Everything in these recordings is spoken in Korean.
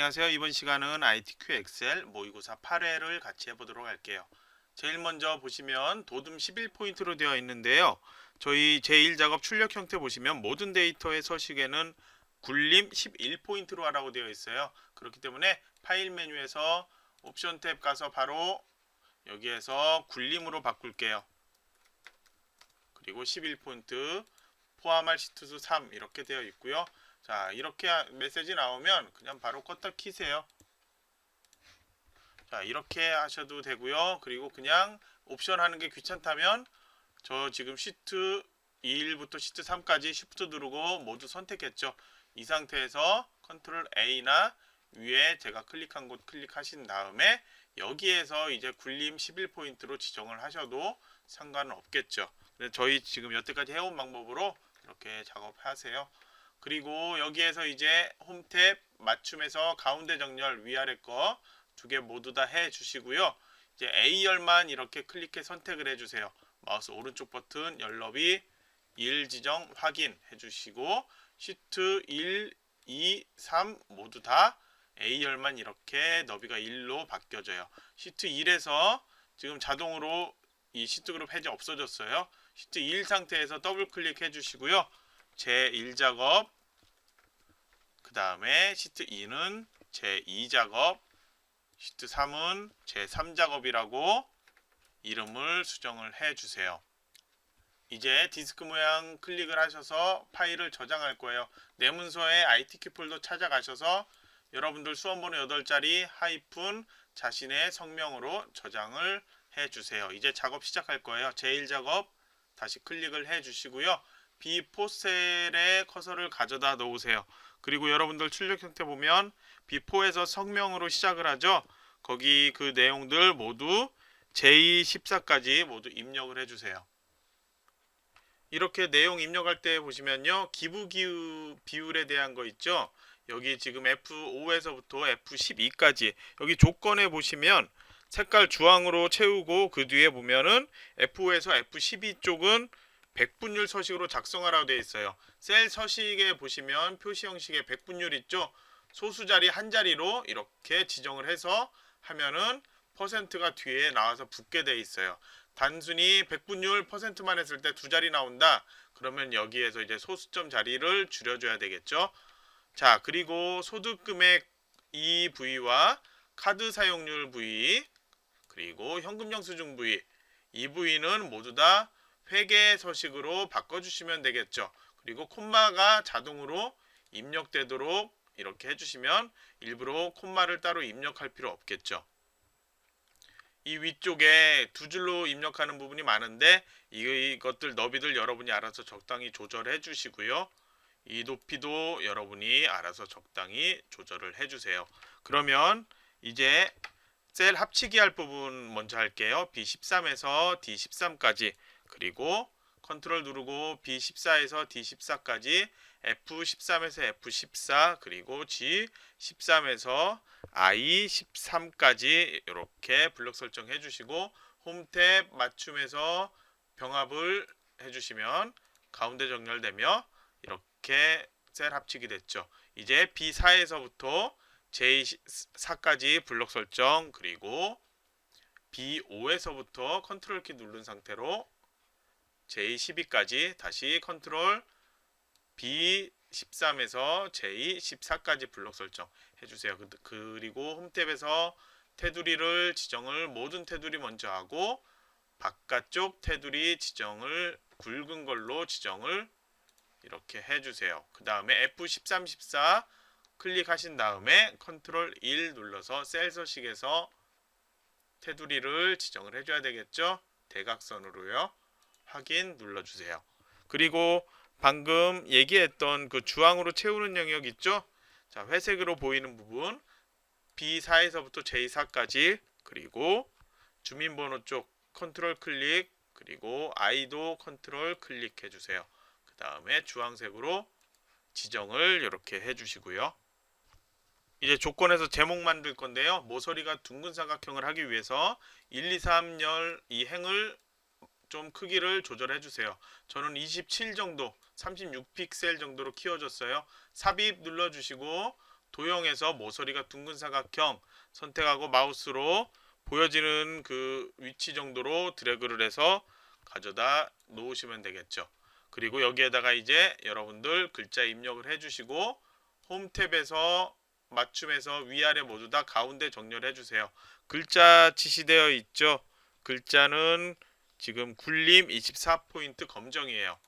안녕하세요. 이번 시간은 ITQ 엑셀 모의고사 8회를 같이 해보도록 할게요. 제일 먼저 보시면 도둠 11포인트로 되어 있는데요. 저희 제1작업 출력 형태 보시면 모든 데이터의 서식에는 굴림 11포인트로 하라고 되어 있어요. 그렇기 때문에 파일 메뉴에서 옵션 탭 가서 바로 여기에서 굴림으로 바꿀게요. 그리고 11포인트 포함할 시트수 3 이렇게 되어 있고요. 자, 이렇게 메시지 나오면 그냥 바로 껐다 키세요. 자, 이렇게 하셔도 되고요. 그리고 그냥 옵션 하는 게 귀찮다면 저 지금 시트 2부터 시트 3까지 쉬프트 누르고 모두 선택했죠. 이 상태에서 컨트롤 A나 위에 제가 클릭한 곳 클릭하신 다음에 여기에서 이제 굴림 11포인트로 지정을 하셔도 상관은 없겠죠. 저희 지금 여태까지 해온 방법으로 이렇게 작업하세요. 그리고 여기에서 이제 홈 탭 맞춤에서 가운데 정렬 위아래 거 두 개 모두 다 해 주시고요. 이제 A열만 이렇게 클릭해 선택을 해 주세요. 마우스 오른쪽 버튼 열너비 1 지정 확인 해 주시고 시트 1, 2, 3 모두 다 A열만 이렇게 너비가 1로 바뀌어져요. 시트 1에서 지금 자동으로 이 시트 그룹 해제 없어졌어요. 시트 1 상태에서 더블 클릭해 주시고요. 제1작업 그 다음에 시트 2는 제2작업 시트 3은 제3작업이라고 이름을 수정을 해주세요. 이제 디스크 모양 클릭을 하셔서 파일을 저장할 거예요. 내 문서에 ITQ 폴더 찾아가셔서 여러분들 수험번호 8자리 하이픈 자신의 성명으로 저장을 해주세요. 이제 작업 시작할 거예요. 제1작업 다시 클릭을 해주시고요. B4셀에 커서를 가져다 놓으세요. 그리고 여러분들 출력 형태 보면 B4에서 성명으로 시작을 하죠. 거기 그 내용들 모두 J14까지 모두 입력을 해주세요. 이렇게 내용 입력할 때 보시면요. 기부 비율에 대한 거 있죠. 여기 지금 F5에서부터 F12까지 여기 조건에 보시면 색깔 주황으로 채우고 그 뒤에 보면은 F5에서 F12 쪽은 백분율 서식으로 작성하라고 되어 있어요. 셀 서식에 보시면 표시 형식의 백분율 있죠. 소수 자리 한 자리로 이렇게 지정을 해서 하면은 퍼센트가 뒤에 나와서 붙게 되어 있어요. 단순히 백분율 퍼센트만 했을 때 두 자리 나온다. 그러면 여기에서 이제 소수점 자리를 줄여줘야 되겠죠. 자, 그리고 소득 금액 이 부위와 카드 사용률 부위 그리고 현금 영수증 부위 이 부위는 모두 다 회계 서식으로 바꿔주시면 되겠죠. 그리고 콤마가 자동으로 입력되도록 이렇게 해주시면 일부러 콤마를 따로 입력할 필요 없겠죠. 이 위쪽에 두 줄로 입력하는 부분이 많은데 이것들 너비들 여러분이 알아서 적당히 조절해 주시고요. 이 높이도 여러분이 알아서 적당히 조절을 해주세요. 그러면 이제 셀 합치기 할 부분 먼저 할게요. B13에서 D13까지 그리고 컨트롤 누르고 B14에서 D14까지 F13에서 F14 그리고 G13에서 I13까지 이렇게 블록 설정해 주시고 홈 탭 맞춤해서 병합을 해주시면 가운데 정렬되며 이렇게 셀 합치기 됐죠. 이제 B4에서부터 J4까지 블록 설정 그리고 B5에서부터 컨트롤 키 누른 상태로 J12까지 다시 컨트롤 B13에서 J14까지 블록 설정 해주세요. 그리고 홈탭에서 테두리를 지정을 모든 테두리 먼저 하고 바깥쪽 테두리 지정을 굵은 걸로 지정을 이렇게 해주세요. 그 다음에 F13, 14 클릭하신 다음에 컨트롤 1 눌러서 셀 서식에서 테두리를 지정을 해줘야 되겠죠. 대각선으로요. 확인 눌러주세요. 그리고 방금 얘기했던 그 주황으로 채우는 영역 있죠. 자, 회색으로 보이는 부분 B4에서부터 J4까지 그리고 주민번호 쪽 컨트롤 클릭 그리고 I도 컨트롤 클릭해 주세요. 그 다음에 주황색으로 지정을 이렇게 해주시고요. 이제 조건에서 제목 만들 건데요. 모서리가 둥근 삼각형을 하기 위해서 1, 2, 3열 이 행을 좀 크기를 조절해 주세요. 저는 27 정도 36픽셀 정도로 키워줬어요. 삽입 눌러주시고 도형에서 모서리가 둥근 사각형 선택하고 마우스로 보여지는 그 위치 정도로 드래그를 해서 가져다 놓으시면 되겠죠. 그리고 여기에다가 이제 여러분들 글자 입력을 해주시고 홈 탭에서 맞춤해서 위아래 모두 다 가운데 정렬해 주세요. 글자 지시되어 있죠. 글자는 지금 굴림 24포인트 검정이에요.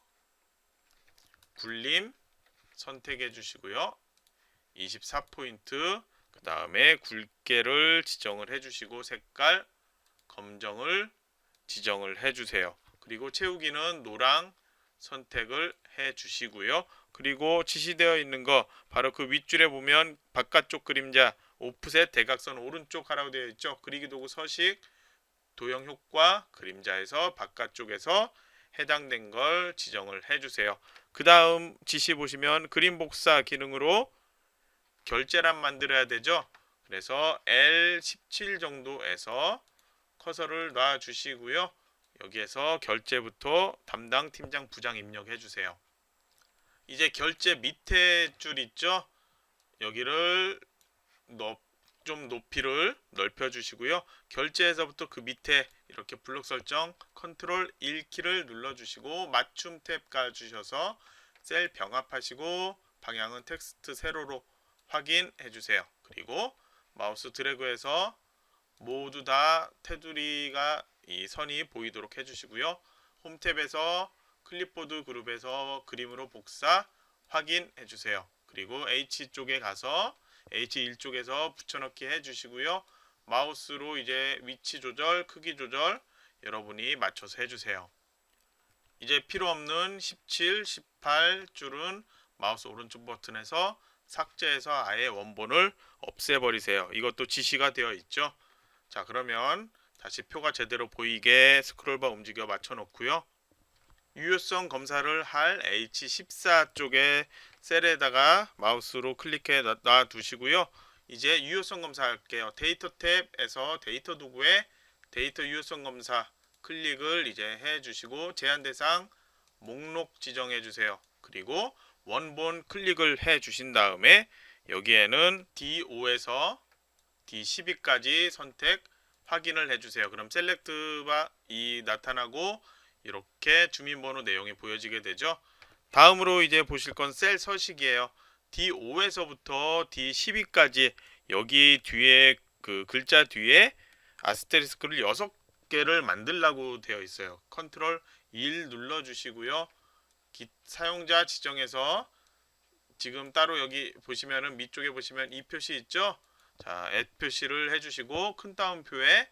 굴림 선택해 주시고요. 24포인트 그 다음에 굵게를 지정을 해주시고 색깔 검정을 지정을 해주세요. 그리고 채우기는 노랑 선택을 해주시고요. 그리고 지시되어 있는 거 바로 그 윗줄에 보면 바깥쪽 그림자 오프셋 대각선 오른쪽 하라고 되어 있죠. 그리기 도구 서식 도형 효과 그림자에서 바깥쪽에서 해당된 걸 지정을 해주세요. 그 다음 지시 보시면 그림 복사 기능으로 결제란 만들어야 되죠. 그래서 L17 정도에서 커서를 놔 주시고요. 여기에서 결제부터 담당 팀장 부장 입력해 주세요. 이제 결제 밑에 줄 있죠. 여기를 좀 높이를 넓혀 주시고요. 결제에서부터 그 밑에 이렇게 블록 설정 컨트롤 1키를 눌러 주시고 맞춤 탭 가주셔서 셀 병합하시고 방향은 텍스트 세로로 확인해 주세요. 그리고 마우스 드래그해서 모두 다 테두리가 이 선이 보이도록 해주시고요. 홈 탭에서 클립보드 그룹에서 그림으로 복사 확인해 주세요. 그리고 H 쪽에 가서 H1 쪽에서 붙여넣기 해주시고요. 마우스로 이제 위치 조절, 크기 조절 여러분이 맞춰서 해주세요. 이제 필요 없는 17, 18 줄은 마우스 오른쪽 버튼에서 삭제해서 아예 원본을 없애버리세요. 이것도 지시가 되어 있죠. 자, 그러면 다시 표가 제대로 보이게 스크롤바 움직여 맞춰 놓고요. 유효성 검사를 할 H14 쪽에 셀에다가 마우스로 클릭해 놔 두시고요. 이제 유효성 검사할게요. 데이터 탭에서 데이터 도구에 데이터 유효성 검사 클릭을 이제 해 주시고 제한 대상 목록 지정해 주세요. 그리고 원본 클릭을 해 주신 다음에 여기에는 D5에서 D12까지 선택 확인을 해 주세요. 그럼 셀렉트가 나타나고 이렇게 주민번호 내용이 보여지게 되죠. 다음으로 이제 보실 건 셀 서식이에요. D5에서부터 D12까지 여기 뒤에 그 글자 뒤에 아스테리스크를 6개를 만들라고 되어 있어요. 컨트롤 1 눌러 주시고요. 사용자 지정에서 지금 따로 여기 보시면은 밑쪽에 보시면 이 표시 있죠? 자, add 표시를 해주시고 큰 따옴표에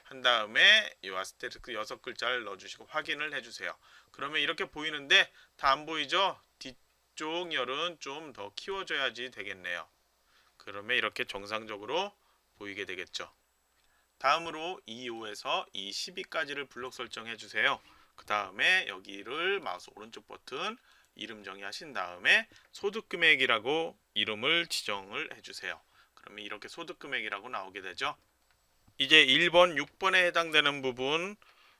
한 다음에 이 아스테리스크 6글자를 넣어주시고 확인을 해주세요. 그러면 이렇게 보이는데 다 안 보이죠? 뒤쪽 열은 좀 더 키워줘야지 되겠네요. 그러면 이렇게 정상적으로 보이게 되겠죠. 다음으로 E5에서 E12까지를 블록 설정해 주세요. 그 다음에 여기를 마우스 오른쪽 버튼 이름 정의하신 다음에 소득 금액이라고 이름을 지정을 해주세요. 그러면 이렇게 소득 금액이라고 나오게 되죠. 이제 1번, 6번에 해당되는 부분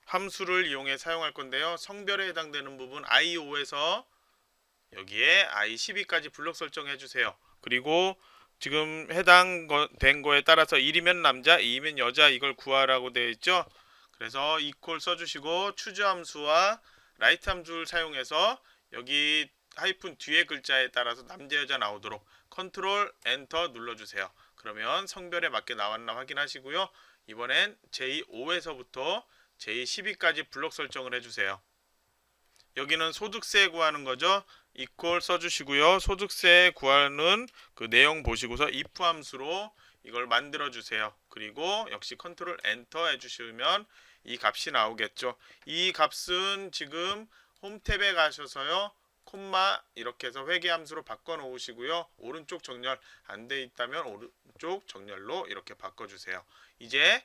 함수를 이용해 사용할 건데요. 성별에 해당되는 부분 I5에서 여기에 I12까지 블록 설정해 주세요. 그리고 지금 해당된 거에 따라서 1이면 남자, 2이면 여자 이걸 구하라고 되어 있죠. 그래서 이퀄 써주시고 추즈 함수와 라이트 함수를 사용해서 여기 하이픈 뒤에 글자에 따라서 남자 여자 나오도록 컨트롤 엔터 눌러주세요. 그러면 성별에 맞게 나왔나 확인하시고요. 이번엔 J5에서부터 J12까지 블록 설정을 해주세요. 여기는 소득세 구하는 거죠. 이퀄 써주시고요. 소득세 구하는 그 내용 보시고서 if 함수로 이걸 만들어 주세요. 그리고 역시 컨트롤 엔터 해주시면 이 값이 나오겠죠. 이 값은 지금 홈 탭에 가셔서요. 콤마 이렇게 해서 회계 함수로 바꿔 놓으시고요. 오른쪽 정렬 안 돼 있다면 오른쪽 정렬로 이렇게 바꿔 주세요. 이제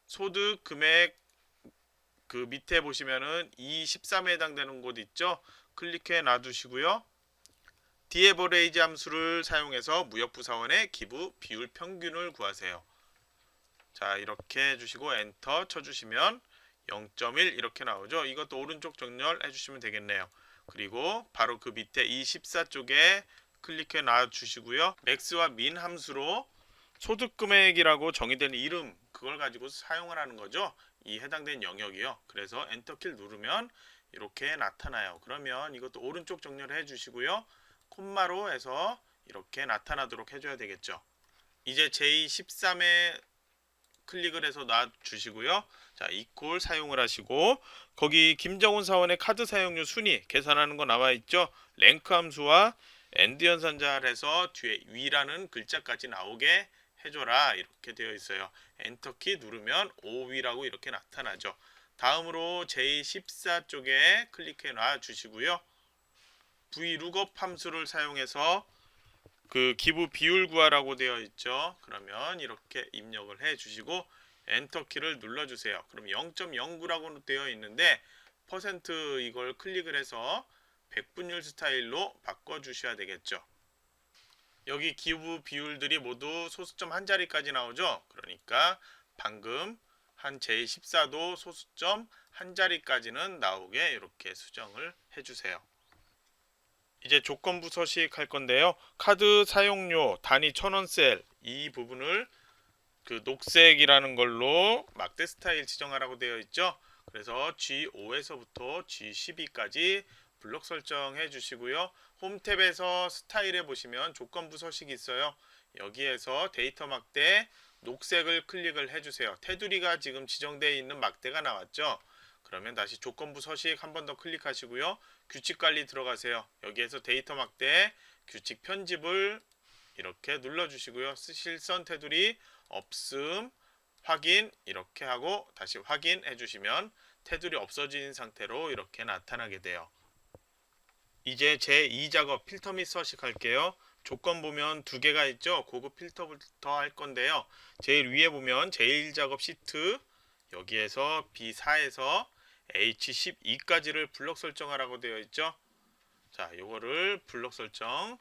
소득 금액 그 밑에 보시면은 E13에 해당되는 곳 있죠. 클릭해 놔두시고요. 디에버레이지 함수를 사용해서 무역부사원의 기부 비율 평균을 구하세요. 자, 이렇게 해주시고 엔터 쳐주시면 0.1 이렇게 나오죠. 이것도 오른쪽 정렬 해주시면 되겠네요. 그리고 바로 그 밑에 E14 쪽에 클릭해 놔 주시고요. 맥스와 민 함수로 소득 금액이라고 정의된 이름 그걸 가지고 사용을 하는 거죠. 이 해당된 영역이요. 그래서 엔터키를 누르면 이렇게 나타나요. 그러면 이것도 오른쪽 정렬해 주시고요. 콤마로 해서 이렇게 나타나도록 해줘야 되겠죠. 이제 J13에 클릭을 해서 놔주시고요. 자, 이퀄 사용을 하시고 거기 김정훈 사원의 카드 사용료 순위 계산하는 거 나와 있죠. 랭크 함수와 엔드 연산자를 해서 뒤에 위라는 글자까지 나오게 해줘라 이렇게 되어 있어요. 엔터키 누르면 5위라고 이렇게 나타나죠. 다음으로 J14 쪽에 클릭해 놔주시고요. VLOOKUP 함수를 사용해서 그 기부 비율 구하라고 되어 있죠. 그러면 이렇게 입력을 해 주시고 엔터키를 눌러 주세요. 그럼 0.09라고 되어 있는데 퍼센트 이걸 클릭을 해서 백분율 스타일로 바꿔 주셔야 되겠죠. 여기 기부 비율들이 모두 소수점 한 자리까지 나오죠. 그러니까 방금 한 J14도 소수점 한 자리까지는 나오게 이렇게 수정을 해 주세요. 이제 조건부 서식할 건데요. 카드 사용료 단위 1000원 셀 이 부분을 그 녹색이라는 걸로 막대 스타일 지정하라고 되어 있죠. 그래서 G5에서부터 G12까지 블록 설정해 주시고요. 홈 탭에서 스타일에 보시면 조건부 서식이 있어요. 여기에서 데이터 막대 녹색을 클릭을 해 주세요. 테두리가 지금 지정되어 있는 막대가 나왔죠. 그러면 다시 조건부 서식 한 번 더 클릭하시고요. 규칙 관리 들어가세요. 여기에서 데이터 막대 규칙 편집을 이렇게 눌러주시고요. 실선 테두리 없음 확인 이렇게 하고 다시 확인해 주시면 테두리 없어진 상태로 이렇게 나타나게 돼요. 이제 제2작업 필터 및 서식 할게요. 조건 보면 두 개가 있죠. 고급 필터부터 할 건데요. 제일 위에 보면 제1작업 시트 여기에서 B4에서 H12까지를 블록 설정하라고 되어 있죠. 자, 요거를 블록 설정,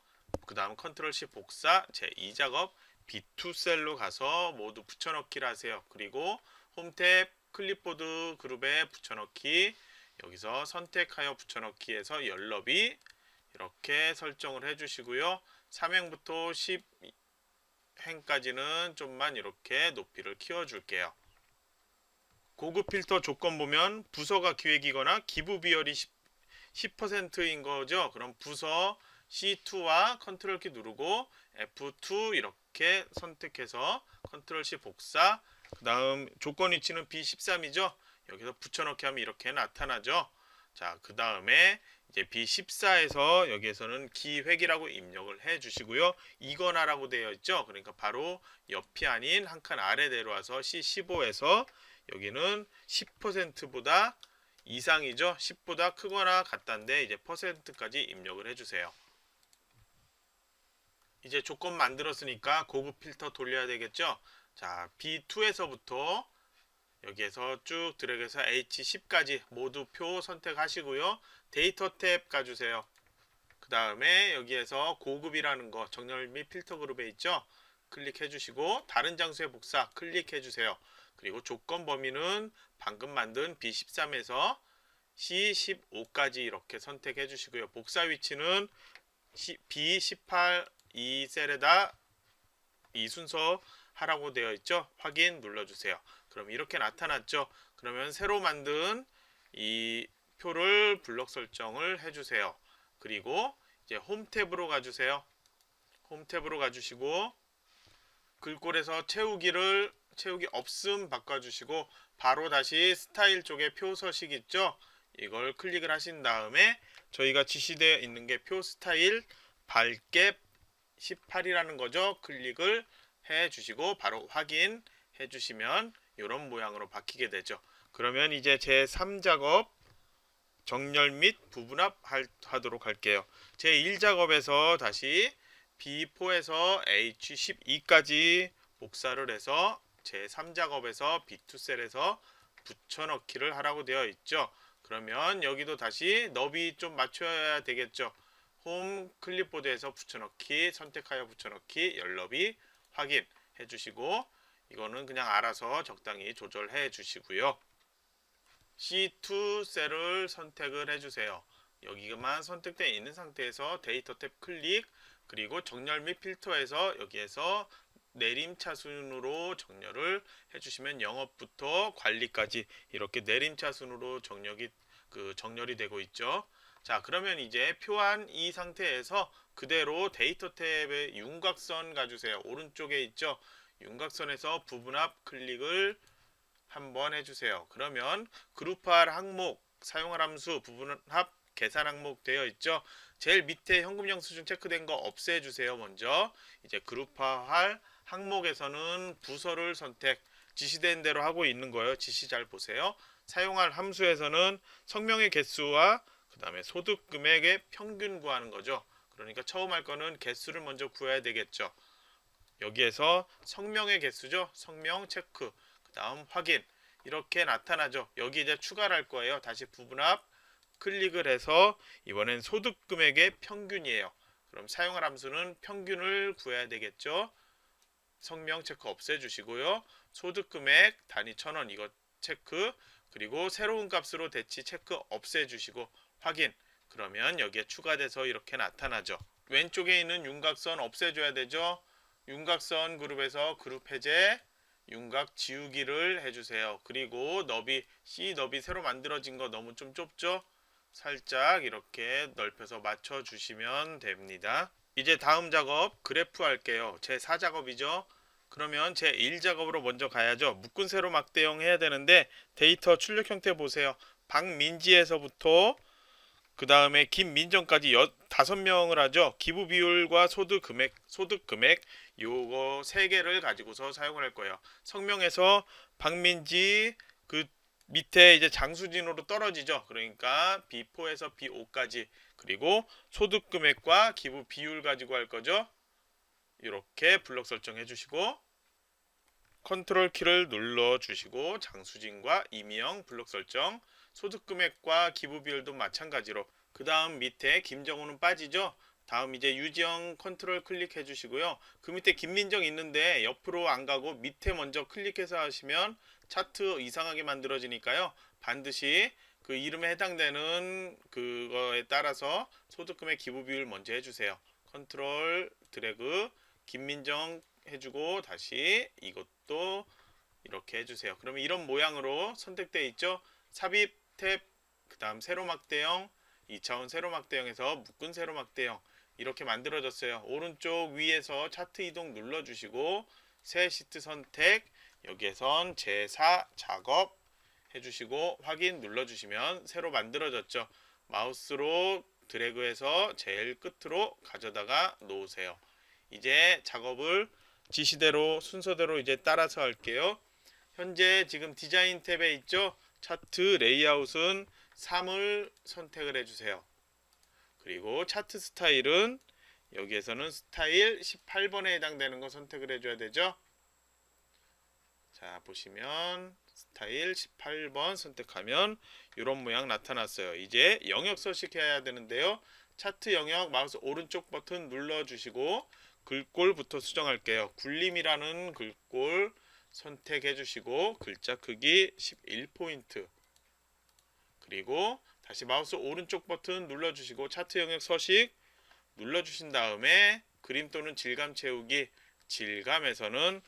그 다음 컨트롤 C 복사, 제2작업 B2 셀로 가서 모두 붙여넣기를 하세요. 그리고 홈 탭 클립보드 그룹에 붙여넣기, 여기서 선택하여 붙여넣기에서 열너비 이렇게 설정을 해주시고요. 3행부터 10행까지는 좀만 이렇게 높이를 키워줄게요. 고급 필터 조건 보면 부서가 기획이거나 기부 비율이 10%인 거죠. 그럼 부서 C2와 컨트롤 키 누르고 F2 이렇게 선택해서 컨트롤 C 복사, 그 다음 조건 위치는 B13이죠. 여기서 붙여넣기 하면 이렇게 나타나죠. 자, 그 다음에 이제 B14에서 여기에서는 기획이라고 입력을 해 주시고요. 이거나라고 되어 있죠. 그러니까 바로 옆이 아닌 한 칸 아래 내려와서 C15에서 여기는 10%보다 이상이죠. 10보다 크거나 같다인데 이제 퍼센트까지 입력을 해주세요. 이제 조건 만들었으니까 고급 필터 돌려야 되겠죠. 자, B2에서부터 여기에서 쭉 드래그해서 H10까지 모두 표 선택하시고요. 데이터 탭 가주세요. 그 다음에 여기에서 고급이라는 거 정렬 및 필터 그룹에 있죠. 클릭해 주시고 다른 장소에 복사 클릭해 주세요. 그리고 조건 범위는 방금 만든 B13에서 C15까지 이렇게 선택해 주시고요. 복사 위치는 B18 이 셀에다 이 순서 하라고 되어 있죠. 확인 눌러주세요. 그럼 이렇게 나타났죠. 그러면 새로 만든 이 표를 블록 설정을 해주세요. 그리고 이제 홈 탭으로 가주세요. 홈 탭으로 가주시고 글꼴에서 채우기 없음 바꿔주시고 바로 다시 스타일 쪽에 표 서식 있죠. 이걸 클릭을 하신 다음에 저희가 지시되어 있는 게 표 스타일 밝게 18이라는 거죠. 클릭을 해 주시고 바로 확인해 주시면 이런 모양으로 바뀌게 되죠. 그러면 이제 제3작업 정렬 및 부분합 하도록 할게요. 제1작업에서 다시 B4에서 H12까지 복사를 해서 제3작업에서 B2셀에서 붙여넣기를 하라고 되어 있죠. 그러면 여기도 다시 너비 좀 맞춰야 되겠죠. 홈 클립보드에서 붙여넣기 선택하여 붙여넣기 열너비 확인해 주시고 이거는 그냥 알아서 적당히 조절해 주시고요. C2 셀을 선택을 해 주세요. 여기만 선택되어 있는 상태에서 데이터 탭 클릭, 그리고 정렬 및 필터에서 여기에서 내림차순으로 정렬을 해주시면 영업부터 관리까지 이렇게 내림차순으로 정렬이 되고 있죠. 자, 그러면 이제 표한 이 상태에서 그대로 데이터 탭에 윤곽선 가주세요. 오른쪽에 있죠. 윤곽선에서 부분합 클릭을 한번 해주세요. 그러면 그룹할 항목, 사용할 함수, 부분합 계산 항목 되어 있죠. 제일 밑에 현금 영수증 체크된 거 없애주세요. 먼저 이제 그룹화할 항목에서는 부서를 선택, 지시된 대로 하고 있는 거예요. 지시 잘 보세요. 사용할 함수에서는 성명의 개수와 그 다음에 소득 금액의 평균 구하는 거죠. 그러니까 처음 할 거는 개수를 먼저 구해야 되겠죠. 여기에서 성명의 개수죠. 성명 체크, 그 다음 확인, 이렇게 나타나죠. 여기 이제 추가를 할 거예요. 다시 부분합 클릭을 해서 이번엔 소득 금액의 평균이에요. 그럼 사용할 함수는 평균을 구해야 되겠죠. 성명 체크 없애주시고요. 소득 금액 단위 1,000원 이거 체크, 그리고 새로운 값으로 대치 체크 없애주시고 확인. 그러면 여기에 추가돼서 이렇게 나타나죠. 왼쪽에 있는 윤곽선 없애줘야 되죠. 윤곽선 그룹에서 그룹 해제, 윤곽 지우기를 해주세요. 그리고 너비, C 너비 새로 만들어진 거 너무 좀 좁죠? 살짝 이렇게 넓혀서 맞춰주시면 됩니다. 이제 다음 작업 그래프 할게요. 제 4작업이죠. 그러면 제 1작업으로 먼저 가야죠. 묶은 세로 막대형 해야 되는데 데이터 출력 형태 보세요. 박민지에서부터 그 다음에 김민정까지 5명을 하죠. 기부 비율과 소득 금액 요거 3개를 가지고서 사용을 할 거예요. 성명에서 박민지 그 밑에 이제 장수진으로 떨어지죠. 그러니까 B4에서 B5까지, 그리고 소득 금액과 기부 비율 가지고 할 거죠. 이렇게 블록 설정해 주시고 컨트롤 키를 눌러 주시고 장수진과 이미영 블록 설정, 소득 금액과 기부 비율도 마찬가지로. 그 다음 밑에 김정우는 빠지죠. 다음 이제 유지영 컨트롤 클릭해 주시고요. 그 밑에 김민정 있는데 옆으로 안 가고 밑에 먼저 클릭해서 하시면 차트 이상하게 만들어지니까요. 반드시 그 이름에 해당되는 그거에 따라서 소득금의 기부 비율 먼저 해주세요. 컨트롤 드래그 김민정 해주고 다시 이것도 이렇게 해주세요. 그러면 이런 모양으로 선택되어 있죠. 삽입 탭, 그 다음 세로막대형, 2차원 세로막대형에서 묶은 세로막대형 이렇게 만들어졌어요. 오른쪽 위에서 차트 이동 눌러주시고 새 시트 선택, 여기에선 제4 작업 해주시고 확인 눌러주시면 새로 만들어졌죠. 마우스로 드래그해서 제일 끝으로 가져다가 놓으세요. 이제 작업을 지시대로 순서대로 이제 따라서 할게요. 현재 지금 디자인 탭에 있죠. 차트 레이아웃은 3을 선택을 해주세요. 그리고 차트 스타일은 여기에서는 스타일 18번에 해당되는 거 선택을 해줘야 되죠. 자, 보시면 스타일 18번 선택하면 이런 모양 나타났어요. 이제 영역 서식해야 되는데요. 차트 영역 마우스 오른쪽 버튼 눌러주시고 글꼴부터 수정할게요. 굴림이라는 글꼴 선택해 주시고 글자 크기 11포인트, 그리고 다시 마우스 오른쪽 버튼 눌러주시고 차트 영역 서식 눌러주신 다음에 그림 또는 질감 채우기, 질감에서는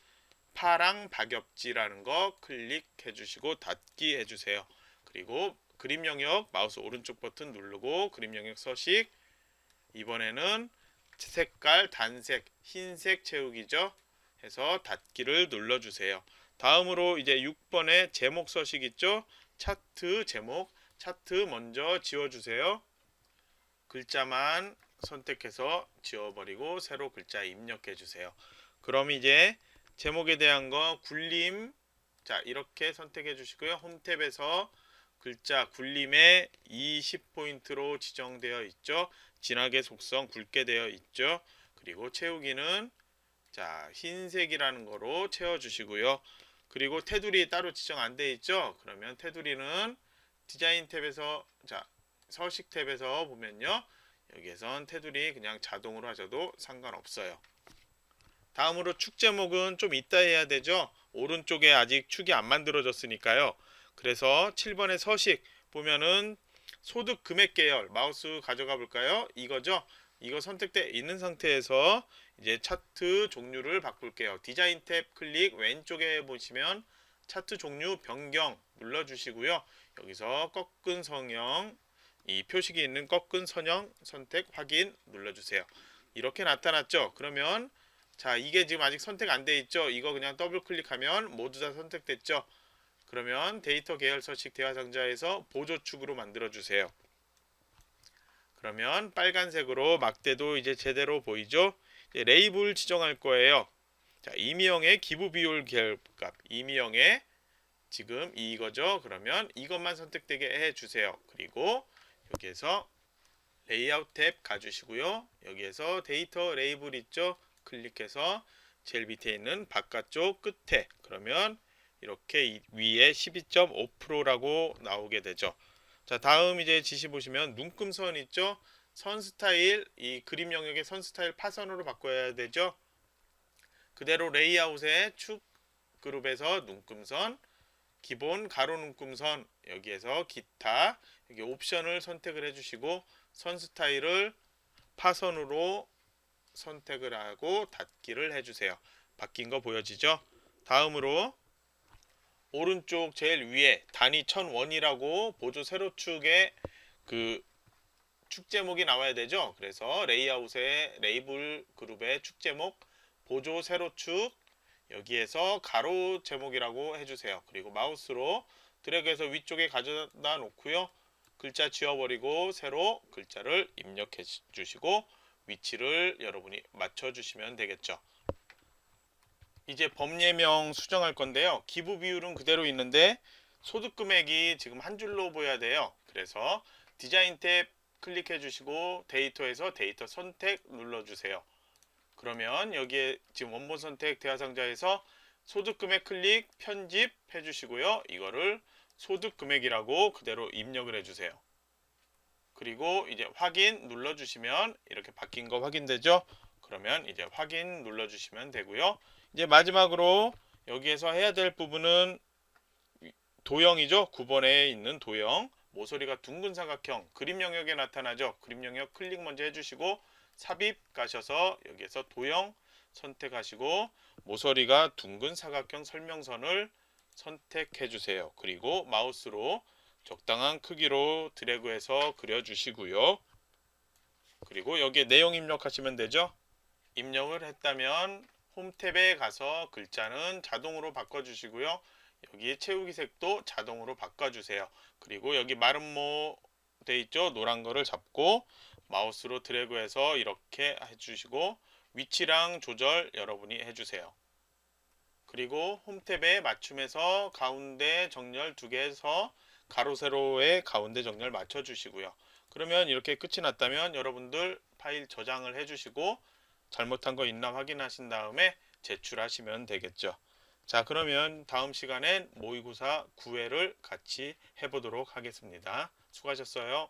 파랑 박엽지라는 거 클릭해 주시고 닫기 해주세요. 그리고 그림 영역 마우스 오른쪽 버튼 누르고 그림 영역 서식, 이번에는 색깔 단색 흰색 채우기죠. 해서 닫기를 눌러주세요. 다음으로 이제 6번에 제목 서식 있죠. 차트 제목, 차트 먼저 지워주세요. 글자만 선택해서 지워버리고 새로 글자 입력해주세요. 그럼 이제 제목에 대한 거 굴림, 자 이렇게 선택해 주시고요. 홈 탭에서 글자 굴림에 20포인트로 지정되어 있죠. 진하게 속성 굵게 되어 있죠. 그리고 채우기는 자 흰색이라는 거로 채워 주시고요. 그리고 테두리 따로 지정 안 돼 있죠. 그러면 테두리는 디자인 탭에서 자 서식 탭에서 보면요. 여기에선 테두리 그냥 자동으로 하셔도 상관없어요. 다음으로 축 제목은 좀 이따 해야 되죠. 오른쪽에 아직 축이 안 만들어졌으니까요. 그래서 7번의 서식 보면은 소득 금액 계열 마우스 가져가 볼까요? 이거죠. 이거 선택돼 있는 상태에서 이제 차트 종류를 바꿀게요. 디자인 탭 클릭 왼쪽에 보시면 차트 종류 변경 눌러주시고요. 여기서 꺾은 성형 이 표식이 있는 꺾은 선형 선택 확인 눌러주세요. 이렇게 나타났죠. 그러면 자, 이게 지금 아직 선택 안 돼 있죠. 이거 그냥 더블 클릭하면 모두 다 선택됐죠. 그러면 데이터 계열 서식 대화 상자에서 보조축으로 만들어 주세요. 그러면 빨간색으로 막대도 이제 제대로 보이죠. 이제 레이블 지정할 거예요. 자, 이미영의 기부 비율 계열값, 이미영의 지금 이거죠. 그러면 이것만 선택되게 해 주세요. 그리고 여기에서 레이아웃 탭 가주시고요. 여기에서 데이터 레이블 있죠. 클릭해서 제일 밑에 있는 바깥쪽 끝에 그러면 이렇게 위에 12.5%라고 나오게 되죠. 자, 다음 이제 지시 보시면 눈금선 있죠. 선 스타일 이 그림 영역의 선 스타일 파선으로 바꿔야 되죠. 그대로 레이아웃의 축 그룹에서 눈금선 기본 가로 눈금선 여기에서 기타 여기 옵션을 선택을 해주시고 선 스타일을 파선으로 선택을 하고 닫기를 해주세요. 바뀐 거 보여지죠? 다음으로 오른쪽 제일 위에 단위 1000원이라고 보조 세로축에 그 축 제목이 나와야 되죠. 그래서 레이아웃의 레이블 그룹의 축 제목 보조 세로축 여기에서 가로 제목이라고 해주세요. 그리고 마우스로 드래그해서 위쪽에 가져다 놓고요. 글자 지워버리고 새로 글자를 입력해 주시고 위치를 여러분이 맞춰주시면 되겠죠. 이제 법예명 수정할 건데요. 기부 비율은 그대로 있는데 소득 금액이 지금 한 줄로 보여야 돼요. 그래서 디자인 탭 클릭해 주시고 데이터에서 데이터 선택 눌러주세요. 그러면 여기에 지금 원본 선택 대화 상자에서 소득 금액 클릭 편집 해주시고요. 이거를 소득 금액이라고 그대로 입력을 해주세요. 그리고 이제 확인 눌러주시면 이렇게 바뀐 거 확인되죠? 그러면 이제 확인 눌러주시면 되고요. 이제 마지막으로 여기에서 해야 될 부분은 도형이죠. 9번에 있는 도형. 모서리가 둥근 사각형 그림 영역에 나타나죠. 그림 영역 클릭 먼저 해주시고 삽입 가셔서 여기에서 도형 선택하시고 모서리가 둥근 사각형 설명선을 선택해 주세요. 그리고 마우스로 적당한 크기로 드래그해서 그려주시고요. 그리고 여기에 내용 입력하시면 되죠. 입력을 했다면 홈 탭에 가서 글자는 자동으로 바꿔주시고요. 여기 채우기 색도 자동으로 바꿔주세요. 그리고 여기 마름모 돼 있죠. 노란 거를 잡고 마우스로 드래그해서 이렇게 해주시고 위치랑 조절 여러분이 해주세요. 그리고 홈 탭에 맞춤해서 가운데 정렬 2개에서 가로 세로의 가운데 정렬 맞춰주시고요. 그러면 이렇게 끝이 났다면 여러분들 파일 저장을 해주시고 잘못한 거 있나 확인하신 다음에 제출하시면 되겠죠. 자, 그러면 다음 시간엔 모의고사 9회를 같이 해보도록 하겠습니다. 수고하셨어요.